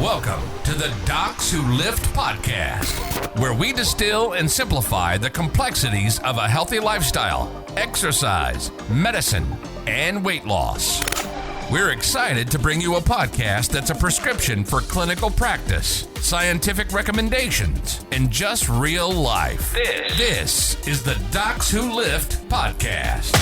Welcome to the Docs Who Lift podcast, where we distill and simplify the complexities of a healthy lifestyle, exercise, medicine, and weight loss. We're excited to bring you a podcast that's a prescription for clinical practice, scientific recommendations, and just real life. This is the Docs Who Lift podcast.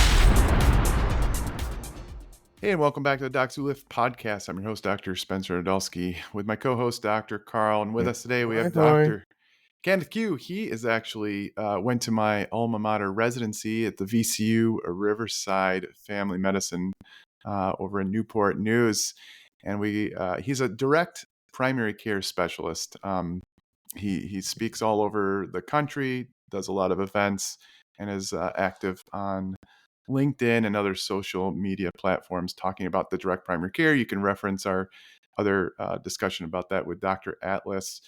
Hey, and welcome back to the Docs Who Lift podcast. I'm your host, Dr. Spencer Nadolsky, with my co-host, Dr. Karl. And with us today, we have Dr. Kenneth Qiu. He is actually went to my alma mater residency at the VCU Riverside Family Medicine over in Newport News. And he's a direct primary care specialist. He speaks all over the country, does a lot of events, and is active on LinkedIn and other social media platforms talking about the direct primary care. You can reference our other discussion about that with Dr. Atlas.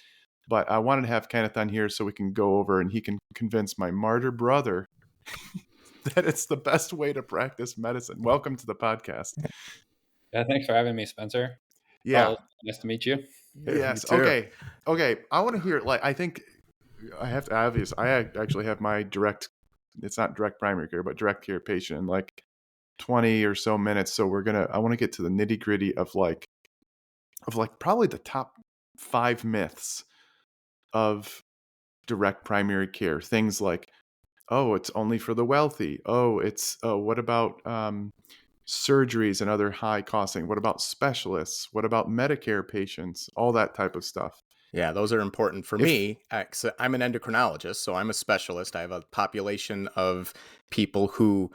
But I wanted to have Kenneth on here so we can go over and he can convince my martyr brother that it's the best way to practice medicine. Welcome to the podcast. Yeah, thanks for having me, Spencer. Yeah. Nice to meet you. Yes. Okay. I want to hear, I think I have to obvious. I actually have my it's not direct primary care, but direct care patient in like 20 or so minutes. So I want to get to the nitty gritty of probably the top 5 myths of direct primary care. Things like, oh, it's only for the wealthy. Oh, what about surgeries and other high costing? What about specialists? What about Medicare patients? All that type of stuff. Yeah, those are important for me. I'm an endocrinologist, so I'm a specialist. I have a population of people who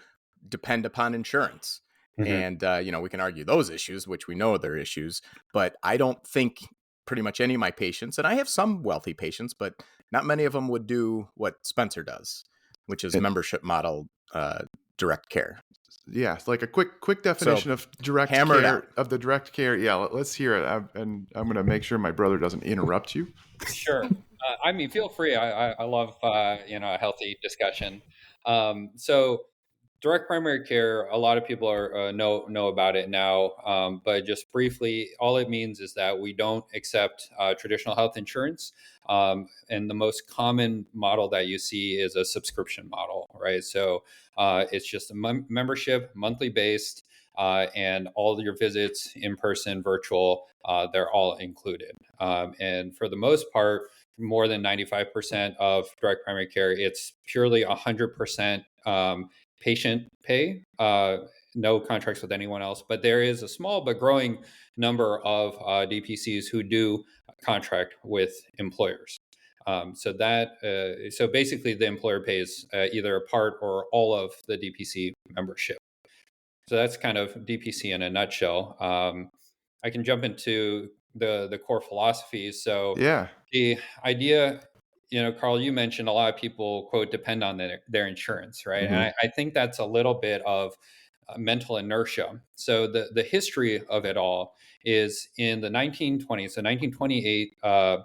depend upon insurance. Mm-hmm. And, we can argue those issues, which we know are their issues. But I don't think pretty much any of my patients, and I have some wealthy patients, but not many of them would do what Spencer does, which is membership model direct care. Yeah, like a quick definition of direct care, of the direct care. Yeah, let's hear it. And I'm going to make sure my brother doesn't interrupt you. Sure. Feel free. I love, a healthy discussion. So direct primary care, a lot of people know about it now. But just briefly, all it means is that we don't accept traditional health insurance. And the most common model that you see is a subscription model, right? So it's just a membership, monthly based, and all your visits, in person, virtual, they're all included. And for the most part, more than 95% of direct primary care, it's purely 100% patient pay, no contracts with anyone else. But there is a small but growing number of DPCs who do contract with employers. So basically the employer pays either a part or all of the DPC membership. So that's kind of DPC in a nutshell. I can jump into the core philosophies. So yeah, the idea, Karl, you mentioned a lot of people, quote, depend on their insurance, right? Mm-hmm. And I think that's a little bit of mental inertia. So the history of it all is in the 1920s, so 1928. I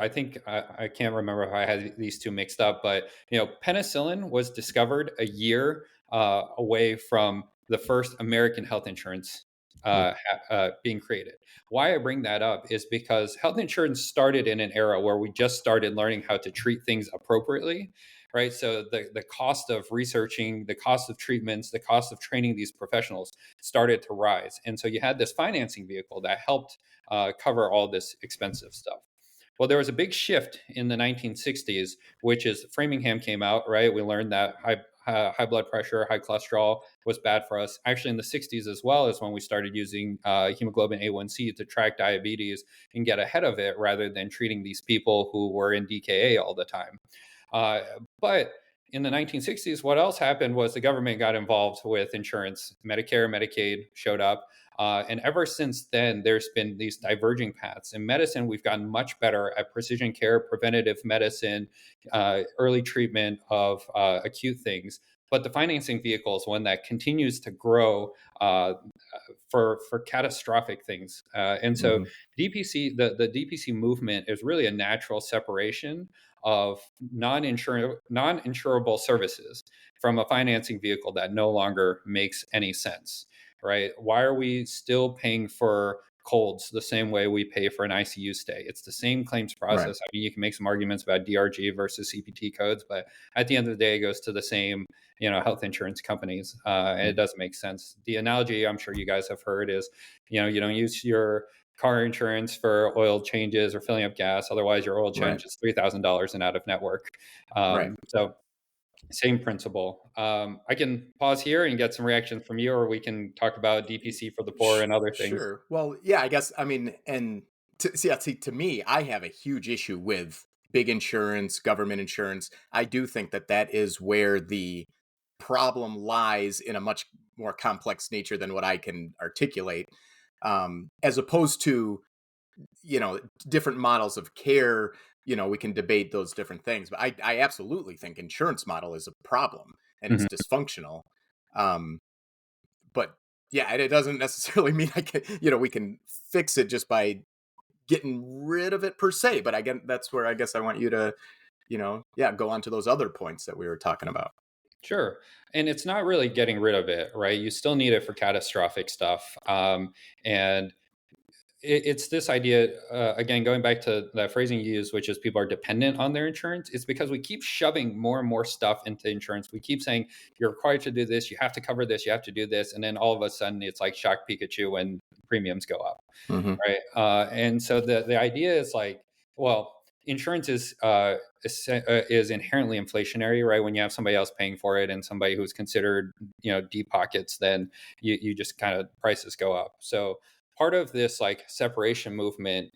think I can't remember if I had these two mixed up, but penicillin was discovered a year away from the first American health insurance being created. Why I bring that up is because health insurance started in an era where we just started learning how to treat things appropriately, right? So the cost of researching, the cost of treatments, the cost of training these professionals started to rise. And so you had this financing vehicle that helped cover all this expensive stuff. Well, there was a big shift in the 1960s, which is Framingham came out, right? We learned that high blood pressure, high cholesterol was bad for us. Actually, in the 60s as well is when we started using hemoglobin A1C to track diabetes and get ahead of it rather than treating these people who were in DKA all the time. But in the 1960s, what else happened was the government got involved with insurance. Medicare, Medicaid showed up. And ever since then, there's been these diverging paths. In medicine, we've gotten much better at precision care, preventative medicine, early treatment of acute things. But the financing vehicle is one that continues to grow for catastrophic things. And so DPC, the DPC movement is really a natural separation of non-insurable services from a financing vehicle that no longer makes any sense, right? Why are we still paying for colds the same way we pay for an ICU stay. It's the same claims process. Right. I mean, you can make some arguments about DRG versus CPT codes, but at the end of the day, it goes to the same, health insurance companies. And it doesn't make sense. The analogy I'm sure you guys have heard is, you don't use your car insurance for oil changes or filling up gas. Otherwise, your oil change is $3,000 and out of network. So same principle. I can pause here and get some reactions from you, or we can talk about DPC for the poor and other things. Sure. Well, yeah, I guess, I mean, and to me, I have a huge issue with big insurance, government insurance. I do think that is where the problem lies in a much more complex nature than what I can articulate, as opposed to, different models of care. We can debate those different things, but I absolutely think insurance model is a problem and it's dysfunctional. But yeah, it doesn't necessarily mean we can fix it just by getting rid of it per se. But again, that's where I guess I want you to, go on to those other points that we were talking about. Sure. And it's not really getting rid of it, right? You still need it for catastrophic stuff. And it's this idea, again, going back to that phrasing you use, which is people are dependent on their insurance. It's because we keep shoving more and more stuff into insurance. We keep saying, you're required to do this, you have to cover this, you have to do this. And then all of a sudden it's like shock Pikachu when premiums go up, right? And so the idea is like, well, insurance is inherently inflationary, right? When you have somebody else paying for it and somebody who's considered, deep pockets, then you just kind of prices go up. So part of this like separation movement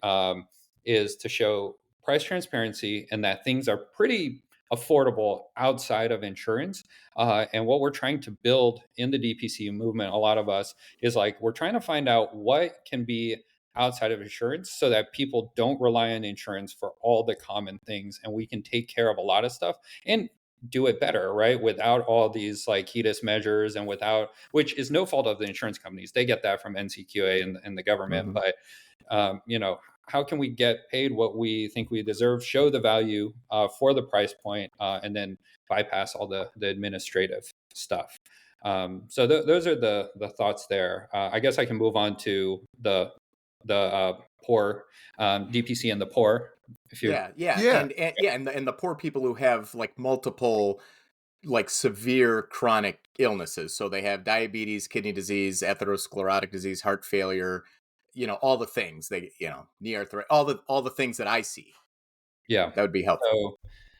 is to show price transparency and that things are pretty affordable outside of insurance. And what we're trying to build in the DPC movement, a lot of us, is like we're trying to find out what can be outside of insurance so that people don't rely on insurance for all the common things, and we can take care of a lot of stuff and do it better, right? Without all these like HEDIS measures and which is no fault of the insurance companies. They get that from NCQA and the government. But, how can we get paid what we think we deserve, show the value for the price point, and then bypass all the administrative stuff? So those are the thoughts there. I guess I can move on to the poor, DPC and the poor. If you, and the poor people who have like multiple like severe chronic illnesses. So they have diabetes, kidney disease, atherosclerotic disease, heart failure, all the things knee arthritis, all the things that I see. Yeah, that would be helpful.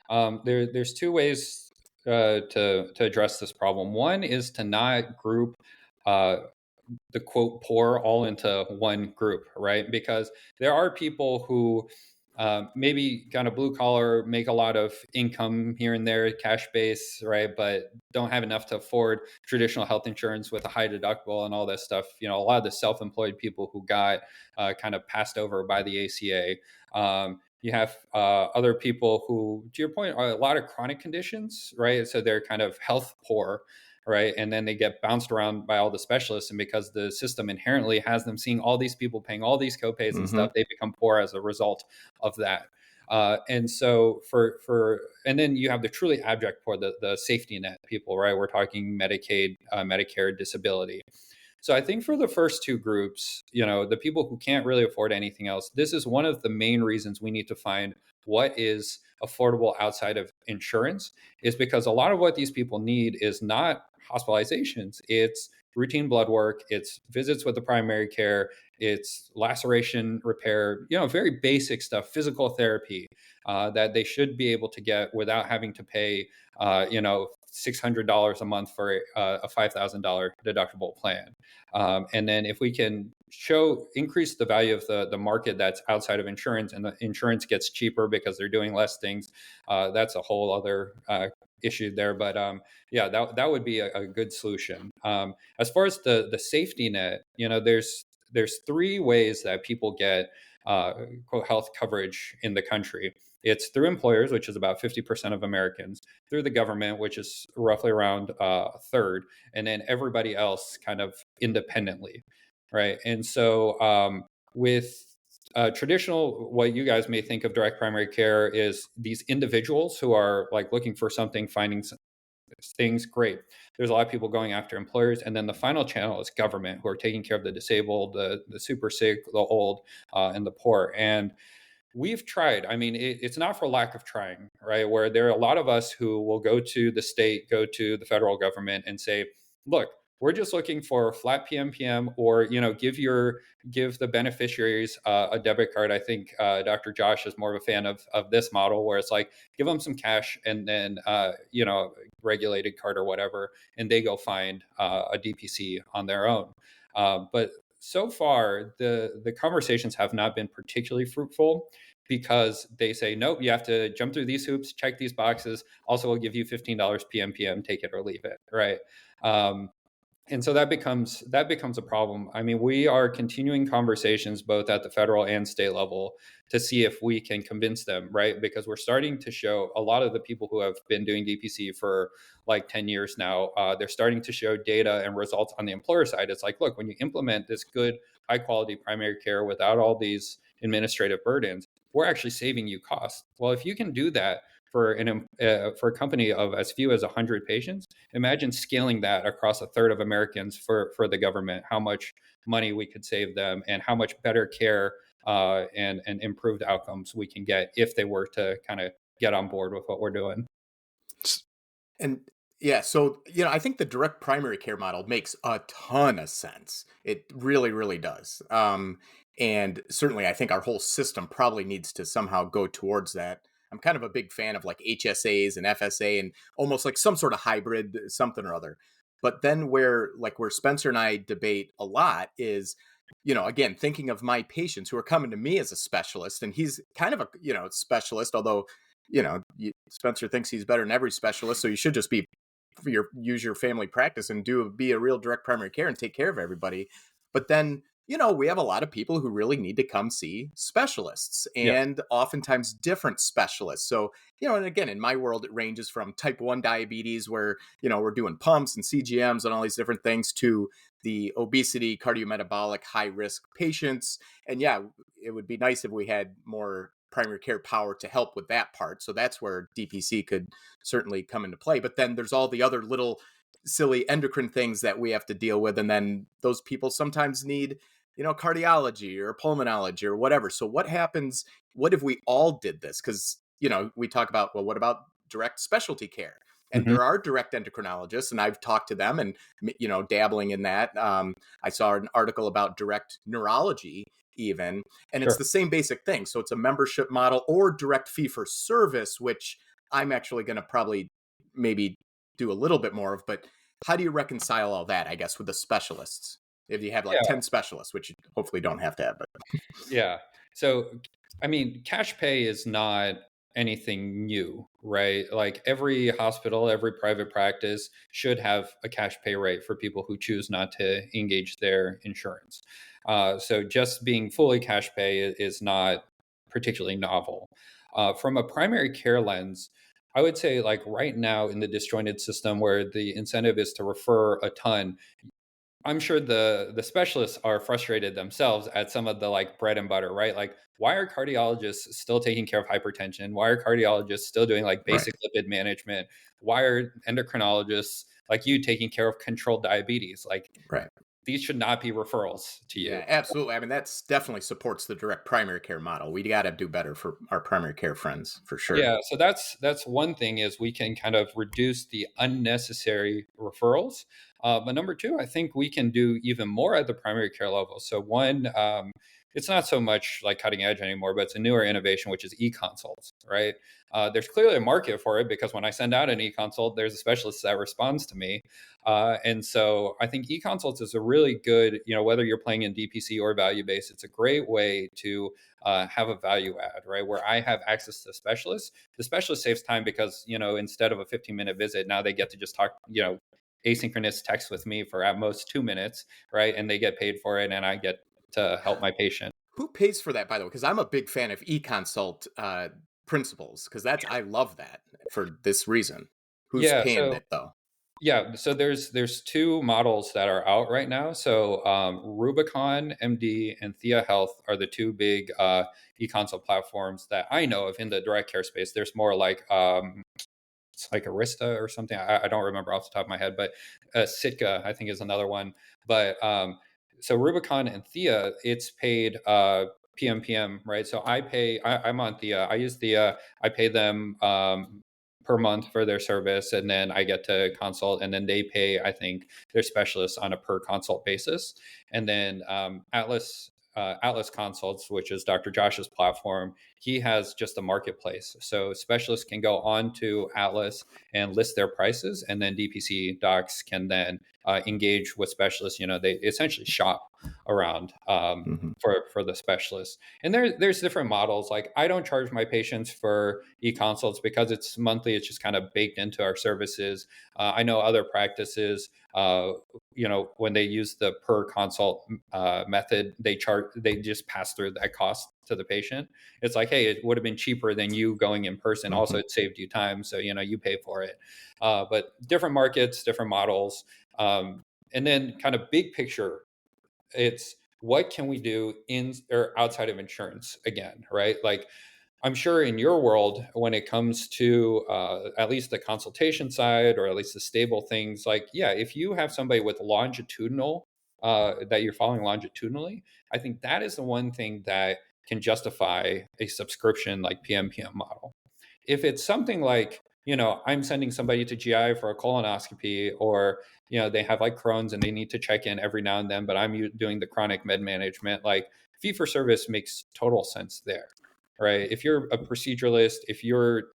So there's two ways to address this problem. One is to not group the quote poor all into one group, right? Because there are people who maybe kind of blue collar, make a lot of income here and there, cash base, right? But don't have enough to afford traditional health insurance with a high deductible and all that stuff. A lot of the self-employed people who got kind of passed over by the ACA. You have other people who, to your point, are a lot of chronic conditions, right? So they're kind of health poor, right? And then they get bounced around by all the specialists. And because the system inherently has them seeing all these people paying all these copays and stuff, they become poor as a result of that. And so and then you have the truly abject poor, the safety net people, right? We're talking Medicaid, Medicare, disability. So I think for the first two groups, the people who can't really afford anything else, this is one of the main reasons we need to find what is affordable outside of insurance, is because a lot of what these people need is not hospitalizations. It's routine blood work, it's visits with the primary care, it's laceration repair, very basic stuff, physical therapy that they should be able to get without having to pay, $600 a month for a $5,000 deductible plan. And then if we can increase the value of the market that's outside of insurance, and the insurance gets cheaper because they're doing less things, that's a whole other issue there. But that would be a good solution. As far as the safety net, there's three ways that people get quote health coverage in the country. It's through employers, which is about 50% of Americans, through the government, which is roughly around a third, and then everybody else kind of independently, right? And so with traditional, what you guys may think of direct primary care is these individuals who are like looking for something, finding things, great. There's a lot of people going after employers. And then the final channel is government, who are taking care of the disabled, the super sick, the old, and the poor. And we've tried. I mean, it's not for lack of trying, right? Where there are a lot of us who will go to the state, go to the federal government and say, look, we're just looking for flat PMPM, or give the beneficiaries a debit card. I think Dr. Josh is more of a fan of this model, where it's like, give them some cash and then regulated card or whatever, and they go find a DPC on their own. But so far, the conversations have not been particularly fruitful, because they say, nope, you have to jump through these hoops, check these boxes. Also, we'll give you $15 PMPM, take it or leave it, right? And so that becomes a problem. I mean, we are continuing conversations both at the federal and state level to see if we can convince them, right? Because we're starting to show a lot of the people who have been doing DPC for like 10 years now, they're starting to show data and results on the employer side. It's like, look, when you implement this good, high quality primary care without all these administrative burdens, we're actually saving you costs. Well, if you can do that for a company of as few as 100 patients, imagine scaling that across a third of Americans for the government, how much money we could save them and how much better care and improved outcomes we can get if they were to kind of get on board with what we're doing. And yeah, so, I think the direct primary care model makes a ton of sense. It really, really does. And certainly I think our whole system probably needs to somehow go towards that. I'm kind of a big fan of like HSAs and FSA and almost like some sort of hybrid something or other. But then where Spencer and I debate a lot is, again, thinking of my patients who are coming to me as a specialist, and he's kind of a, specialist, although, Spencer thinks he's better than every specialist. So you should just use your family practice and be a real direct primary care and take care of everybody. But then, we have a lot of people who really need to come see specialists, and oftentimes different specialists. So, and again, in my world, it ranges from type 1 diabetes, where, we're doing pumps and CGMs and all these different things, to the obesity, cardiometabolic, high risk patients. And it would be nice if we had more primary care power to help with that part. So that's where DPC could certainly come into play. But then there's all the other little silly endocrine things that we have to deal with. And then those people sometimes need, cardiology or pulmonology or whatever. So what happens? What if we all did this? Because, we talk about, well, what about direct specialty care? And there are direct endocrinologists, and I've talked to them and, dabbling in that. I saw an article about direct neurology even, and it's the same basic thing. So it's a membership model or direct fee for service, which I'm actually going to probably maybe do a little bit more of. But how do you reconcile all that, I guess, with the specialists? If you have 10 specialists, which you hopefully don't have to have. But yeah. So, I mean, cash pay is not anything new, right? Like every hospital, every private practice should have a cash pay rate for people who choose not to engage their insurance. So just being fully cash pay is not particularly novel. From a primary care lens, I would say like right now in the disjointed system where the incentive is to refer a ton, I'm sure the specialists are frustrated themselves at some of the like bread and butter, right? Like, why are cardiologists still taking care of hypertension? Why are cardiologists still doing like basic lipid management? Why are endocrinologists like you taking care of controlled diabetes? Like, these should not be referrals to you. Yeah, absolutely. I mean, that's definitely supports the direct primary care model. We got to do better for our primary care friends, for sure. Yeah, so that's one thing, is we can kind of reduce the unnecessary referrals. But number two, I think we can do even more at the primary care level. So one, it's not so much like cutting edge anymore, but it's a newer innovation, which is e-consults, right? There's clearly a market for it, because when I send out an e-consult, there's a specialist that responds to me. And so I think e-consults is a really good, whether you're playing in DPC or value-based, it's a great way to have a value add, right? Where I have access to the specialist saves time, because, instead of a 15-minute visit, now they get to just talk, asynchronous text with me for at most 2 minutes, right? And they get paid for it, and I get to help my patient. Who pays for that, by the way? Because I'm a big fan of e-consult principles, because I love that for this reason. Who's paying it though? Yeah, so there's two models that are out right now. So Rubicon MD and Thea Health are the two big e-consult platforms that I know of in the direct care space. There's more like it's like Arista or something. I don't remember off the top of my head, but Sitka, I think, is another one. But so Rubicon and Thea, it's paid PMPM, right? So I'm on Thea. I use Thea. I pay them per month for their service, and then I get to consult, and then they pay, I think, their specialists on a per consult basis. And then Atlas Consults, which is Dr. Josh's platform, he has just a marketplace. So specialists can go on to Atlas and list their prices, and then DPC docs can then engage with specialists. They essentially shop around for the specialists. And there's different models. Like, I don't charge my patients for e-consults because it's monthly. It's just kind of baked into our services. I know other practices, when they use the per consult method, they just pass through that cost to the patient. It's like, hey, it would have been cheaper than you going in person. Also, it saved you time, so you pay for it. But different markets, different models, and then kind of big picture, it's what can we do in or outside of insurance again, right? Like, I'm sure in your world, when it comes to at least the consultation side, or at least the stable things, like, yeah, if you have somebody with longitudinal, that you're following longitudinally, I think that is the one thing that can justify a subscription like PMPM model. If it's something like, I'm sending somebody to GI for a colonoscopy, or, they have like Crohn's and they need to check in every now and then, but I'm doing the chronic med management, like, fee for service makes total sense there. Right. If you're a proceduralist, if you're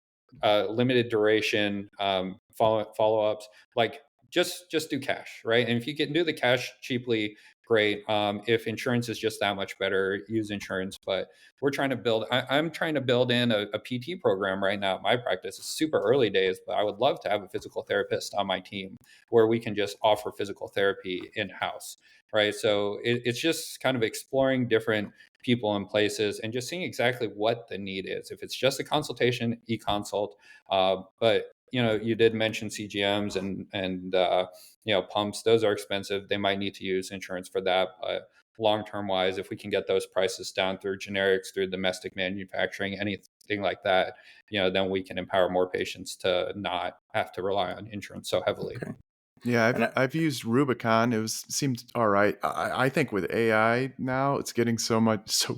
limited duration follow-ups, like, just do cash, right? And if you can do the cash cheaply, great. If insurance is just that much better, use insurance. But I'm trying to build in a PT program right now at my practice. It's super early days, but I would love to have a physical therapist on my team where we can just offer physical therapy in-house, right? So it's just kind of exploring different people and places and just seeing exactly what the need is. If it's just a consultation, e-consult, but you did mention CGMs and pumps. Those are expensive. They might need to use insurance for that. But long-term wise, if we can get those prices down through generics, through domestic manufacturing, anything like that, then we can empower more patients to not have to rely on insurance so heavily. Okay. Yeah, I've used Rubicon. Seemed all right. I think with AI now, it's getting so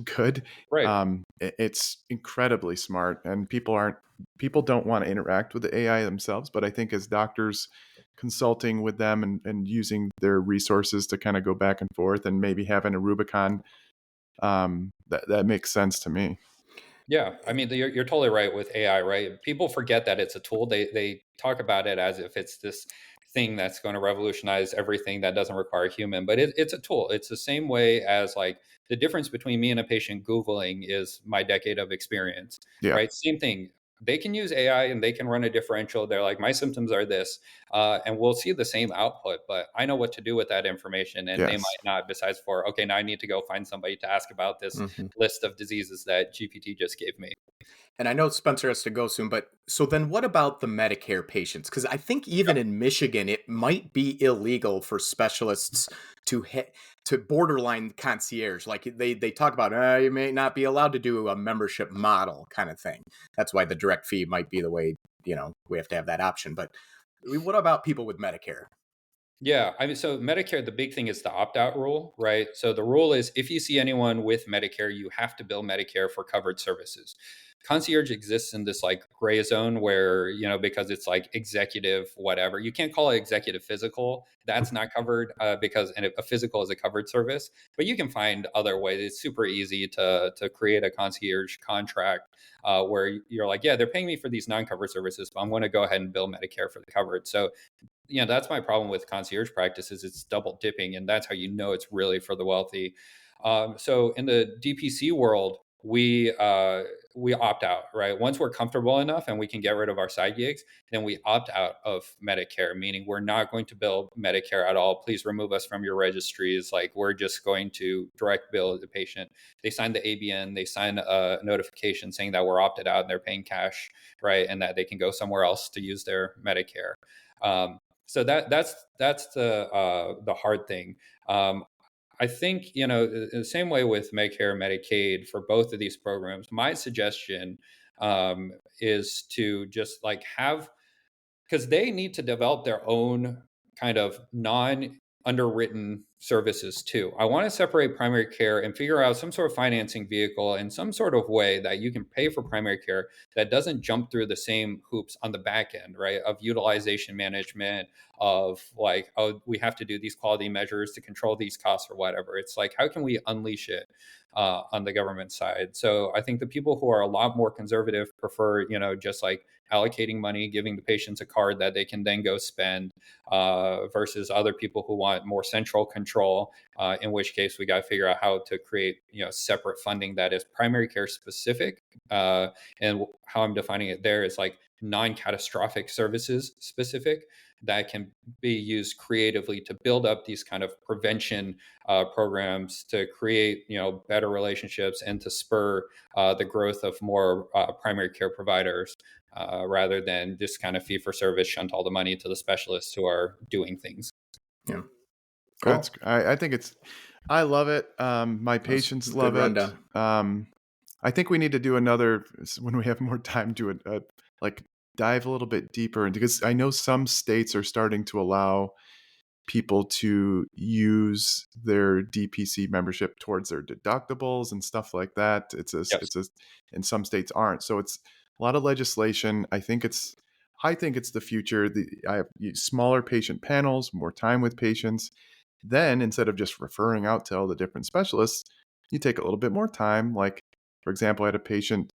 good. Right. It's incredibly smart, and people don't want to interact with the AI themselves. But I think as doctors consulting with them and using their resources to kind of go back and forth, and maybe having a Rubicon, that makes sense to me. Yeah, I mean, you're totally right with AI, right? People forget that it's a tool. They talk about it as if it's this thing that's going to revolutionize everything that doesn't require a human, but it's a tool. It's the same way as, like, the difference between me and a patient Googling is my decade of experience, Yeah. right? Same thing. They can use AI and they can run a differential. They're like, my symptoms are this, and we'll see the same output, but I know what to do with that information, and they Yes. might not. Besides, okay, now I need to go find somebody to ask about this list of diseases that GPT just gave me. And I know Spencer has to go soon, but so then what about the Medicare patients? Because I think even in Michigan, it might be illegal for specialists to borderline concierge. Like, they talk about, you may not be allowed to do a membership model kind of thing. That's why the direct fee might be the way, we have to have that option. But what about people with Medicare? Yeah, I mean, so Medicare, the big thing is the opt-out rule, right? So the rule is, if you see anyone with Medicare, you have to bill Medicare for covered services. Concierge exists in this, like, gray zone where, because it's like executive whatever, you can't call it executive physical. That's not covered, because a physical is a covered service. But you can find other ways. It's super easy to create a concierge contract where you're like, yeah, they're paying me for these non-covered services, but I'm going to go ahead and bill Medicare for the covered. So that's my problem with concierge practices. It's double dipping, and that's how it's really for the wealthy. So in the DPC world, we opt out, right? Once we're comfortable enough and we can get rid of our side gigs, then we opt out of Medicare, meaning we're not going to bill Medicare at all. Please remove us from your registries. Like, we're just going to direct bill the patient. They sign the ABN, they sign a notification saying that we're opted out and they're paying cash, right? And that they can go somewhere else to use their Medicare. So that's the hard thing. I think, the same way with Medicare and Medicaid for both of these programs, my suggestion is to just, like, have because they need to develop their own kind of non-underwritten services too. I want to separate primary care and figure out some sort of financing vehicle in some sort of way that you can pay for primary care that doesn't jump through the same hoops on the back end, right? Of utilization management, of like, oh, we have to do these quality measures to control these costs or whatever. It's like, how can we unleash it on the government side? So I think the people who are a lot more conservative prefer, just like allocating money, giving the patients a card that they can then go spend, versus other people who want more central control, in which case we got to figure out how to create, separate funding that is primary care specific. And how I'm defining it there is like non-catastrophic services specific that can be used creatively to build up these kind of prevention programs to create, better relationships and to spur the growth of more primary care providers, rather than just kind of fee for service, shunt all the money to the specialists who are doing things. Yeah. Cool. I think I love it. My patients love it. I think we need to do another, when we have more time, to dive a little bit deeper into, because I know some states are starting to allow people to use their DPC membership towards their deductibles and stuff like that. And some states aren't. So it's a lot of legislation. I think it's the future. I have smaller patient panels, more time with patients. Then instead of just referring out to all the different specialists, you take a little bit more time. Like, for example, I had a patient.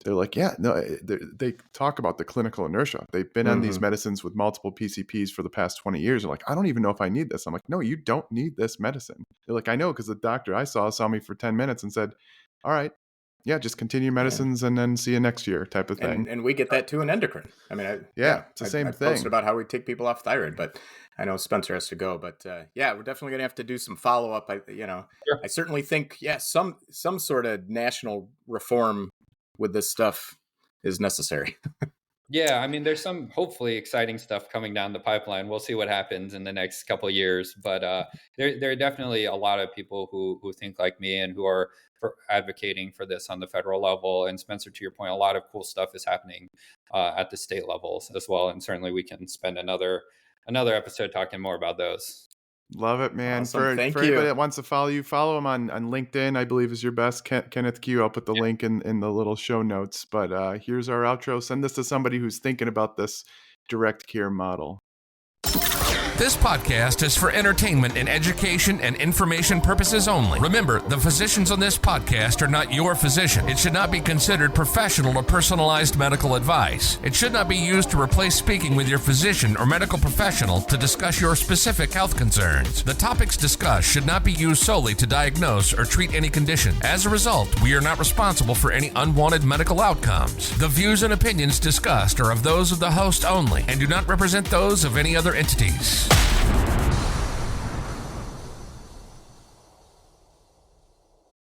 They're like, they talk about the clinical inertia. They've been on these medicines with multiple PCPs for the past 20 years. They're like, I don't even know if I need this. I'm like, no, you don't need this medicine. They're like, I know, because the doctor I saw me for 10 minutes and said, all right, yeah, just continue medicines and then see you next year, type of thing. And we get that too in endocrine. I mean, it's the same thing. I posted about how we take people off thyroid, but I know Spencer has to go. But we're definitely going to have to do some follow up. Sure. I certainly think, some sort of national reform with this stuff is necessary. Yeah, I mean, there's some hopefully exciting stuff coming down the pipeline. We'll see what happens in the next couple of years. But there are definitely a lot of people who think like me and who are advocating for this on the federal level. And Spencer, to your point, a lot of cool stuff is happening at the state levels as well. And certainly we can spend another episode talking more about those. Love it, man. Awesome. For anybody that wants to follow you, follow him on LinkedIn, I believe is your best. Kenneth Qiu. I'll put the link in the little show notes. But here's our outro. Send this to somebody who's thinking about this direct care model. This podcast is for entertainment and education and information purposes only. Remember, the physicians on this podcast are not your physician. It should not be considered professional or personalized medical advice. It should not be used to replace speaking with your physician or medical professional to discuss your specific health concerns. The topics discussed should not be used solely to diagnose or treat any condition. As a result, we are not responsible for any unwanted medical outcomes. The views and opinions discussed are of those of the host only and do not represent those of any other entities.